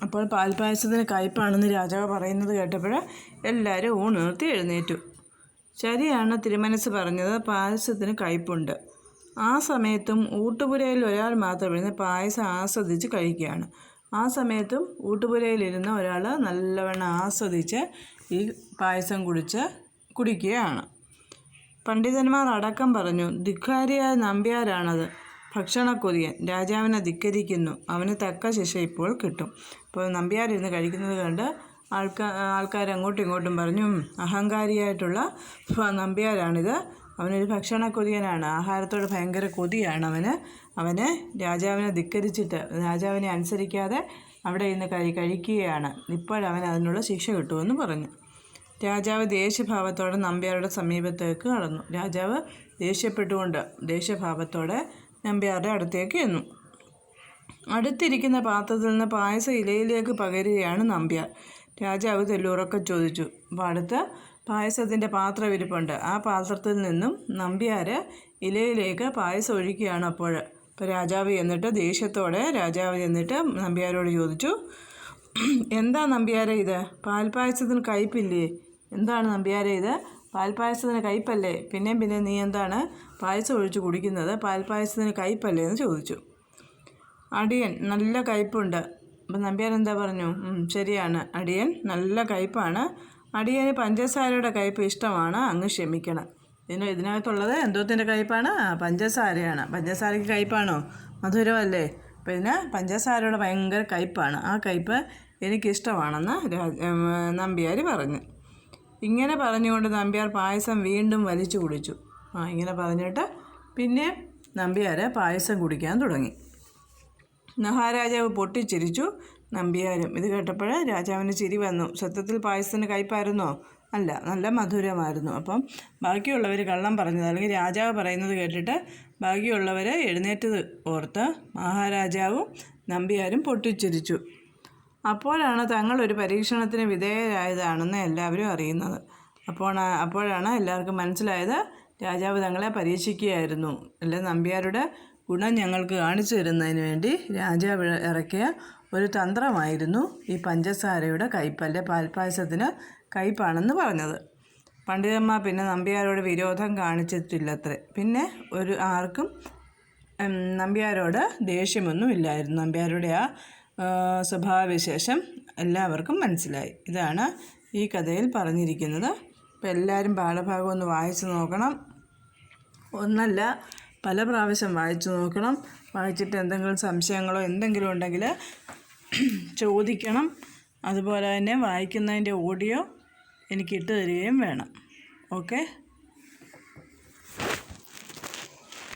അപ്പോൾ പാൽപ്പായസത്തിന് കയ്പാണെന്ന് രാജാവ് പറയുന്നത് കേട്ടപ്പോൾ എല്ലാവരും ഊണ് നിർത്തി എഴുന്നേറ്റു. ശരിയാണ് തിരുമനസ് പറഞ്ഞത്, പായസത്തിന് കയ്പുണ്ട്. ആ സമയത്തും ഊട്ടുപുരയിൽ ഒരാൾ മാത്രം ഇരുന്ന് പായസം ആസ്വദിച്ച് കഴിക്കുകയാണ്. ആ സമയത്തും ഊട്ടുപുരയിലിരുന്ന ഒരാൾ നല്ലവണ്ണം ആസ്വദിച്ച് ഈ പായസം കുടിക്കുകയാണ്. പണ്ഡിതന്മാർ അടക്കം പറഞ്ഞു, ധിക്കാരിയായ നമ്പ്യാരാണത്, ഭക്ഷണക്കൊതിയൻ, രാജാവിനെ ധിക്കരിക്കുന്നു, അവന് തക്ക ശിക്ഷ ഇപ്പോൾ കിട്ടും. അപ്പോൾ നമ്പ്യാരിരുന്ന് കഴിക്കുന്നത് കണ്ട് ആൾക്കാർ അങ്ങോട്ടും ഇങ്ങോട്ടും പറഞ്ഞു, അഹങ്കാരിയായിട്ടുള്ള നമ്പ്യാരാണിത്, അവനൊരു ഭക്ഷണക്കൊതിയനാണ്, ആഹാരത്തോട് ഭയങ്കര കൊതിയാണ് അവന് രാജാവിനെ ധിക്കരിച്ചിട്ട് രാജാവിനെ അനുസരിക്കാതെ അവിടെ ഇരുന്ന് കഴിക്കുകയാണ്, ഇപ്പോഴവൻ അതിനുള്ള ശിക്ഷ കിട്ടുമെന്ന് പറഞ്ഞു. രാജാവ് ദേഷ്യഭാവത്തോടെ നമ്പ്യാരുടെ സമീപത്തേക്ക് കടന്നു. രാജാവ് ദേഷ്യഭാവത്തോടെ നമ്പ്യാരുടെ അടുത്തേക്ക് ചെന്നു. അടുത്തിരിക്കുന്ന പാത്രത്തിൽ നിന്ന് പായസം ഇലയിലേക്ക് പകരുകയാണ് നമ്പ്യാർ. രാജാവ് തെല്ലുറക്കെ ചോദിച്ചു. അപ്പോൾ അടുത്ത് പായസത്തിൻ്റെ പാത്രം ഇരിപ്പുണ്ട്. ആ പാത്രത്തിൽ നിന്നും നമ്പ്യാർ ഇലയിലേക്ക് പായസം ഒഴിക്കുകയാണ്. അപ്പോൾ രാജാവ് ദേഷ്യത്തോടെ നമ്പ്യാരോട് ചോദിച്ചു, എന്താ നമ്പ്യാരെ ഇത്? പാൽപ്പായസത്തിന് കയ്പില്ലേ? എന്താണ് നമ്പ്യാരെ ഇത്? പാൽപ്പായസത്തിന് കയ്പല്ലേ? പിന്നെ നീ എന്താണ് പായസം ഒഴിച്ച് കുടിക്കുന്നത്? പാൽപ്പായസത്തിന് കയ്പല്ലേ എന്ന് ചോദിച്ചു. അടിയൻ, നല്ല കയ്പുണ്ട്. അപ്പം നമ്പ്യാർ എന്താ പറഞ്ഞു? ശരിയാണ്, അടിയൻ നല്ല കയ്പാണ്. അടിയന് പഞ്ചസാരയുടെ കയ്പ് ഇഷ്ടമാണ്, അങ്ങ് ക്ഷമിക്കണം. ഇതിനകത്തുള്ളത് എന്തോത്തിൻ്റെ കയ്പാണ്? പഞ്ചസാരയാണ്. പഞ്ചസാരയ്ക്ക് കയ്പാണോ? മധുരമല്ലേ? പിന്നെ പഞ്ചസാരയുടെ ഭയങ്കര കയ്പാണ്. ആ കയ്പ് എനിക്കിഷ്ടമാണെന്ന് നമ്പ്യാർ പറഞ്ഞു. ഇങ്ങനെ പറഞ്ഞുകൊണ്ട് നമ്പ്യാർ പായസം വീണ്ടും വലിച്ചു കുടിച്ചു. ഇങ്ങനെ പറഞ്ഞിട്ട് പിന്നെ നമ്പ്യാർ പായസം കുടിക്കാൻ തുടങ്ങി. മഹാരാജാവ് പൊട്ടിച്ചിരിച്ചു. നമ്പ്യാരും ഇത് കേട്ടപ്പോൾ രാജാവിന് ചിരി വന്നു. സത്യത്തിൽ പായസത്തിന് കയ്പായിരുന്നോ? അല്ല, നല്ല മധുരമായിരുന്നു. അപ്പം ബാക്കിയുള്ളവർ കള്ളം പറഞ്ഞത്, അല്ലെങ്കിൽ രാജാവ് പറയുന്നത് കേട്ടിട്ട് ബാക്കിയുള്ളവർ എഴുന്നേറ്റത് ഓർത്ത് മഹാരാജാവും നമ്പ്യാരും പൊട്ടിച്ചിരിച്ചു. അപ്പോഴാണ് തങ്ങളൊരു പരീക്ഷണത്തിന് വിധേയരായതാണെന്ന് എല്ലാവരും അറിയുന്നത്. അപ്പോഴാണ് എല്ലാവർക്കും മനസ്സിലായത്, രാജാവ് തങ്ങളെ പരീക്ഷിക്കുകയായിരുന്നു. അല്ലെ, നമ്പ്യാരുടെ ഗുണം ഞങ്ങൾക്ക് കാണിച്ചു തരുന്നതിന് വേണ്ടി രാജാവ് ഇറക്കിയ ഒരു തന്ത്രമായിരുന്നു ഈ പഞ്ചസാരയുടെ കയ്പ്, അല്ലെ പാൽപ്പായസത്തിന് കയ്പാണെന്ന് പറഞ്ഞത്. പണ്ഡിതന്മാർ പിന്നെ നമ്പ്യാരോട് വിരോധം കാണിച്ചിട്ടില്ലത്രേ. പിന്നെ ആർക്കും നമ്പ്യാരോട് ദേഷ്യമൊന്നും ഇല്ലായിരുന്നു. നമ്പ്യാരുടെ ആ സ്വഭാവവിശേഷം എല്ലാവർക്കും മനസ്സിലായി. ഇതാണ് ഈ കഥയിൽ പറഞ്ഞിരിക്കുന്നത്. അപ്പോൾ എല്ലാവരും പാഠഭാഗം ഒന്ന് വായിച്ചു നോക്കണം. ഒന്നല്ല, പല പ്രാവശ്യം വായിച്ചു നോക്കണം. വായിച്ചിട്ട് എന്തെങ്കിലും സംശയങ്ങളോ എന്തെങ്കിലും ഉണ്ടെങ്കിൽ ചോദിക്കണം. അതുപോലെ തന്നെ വായിക്കുന്നതിൻ്റെ ഓഡിയോ എനിക്ക് ഇട്ട് തരികയും വേണം. ഓക്കെ.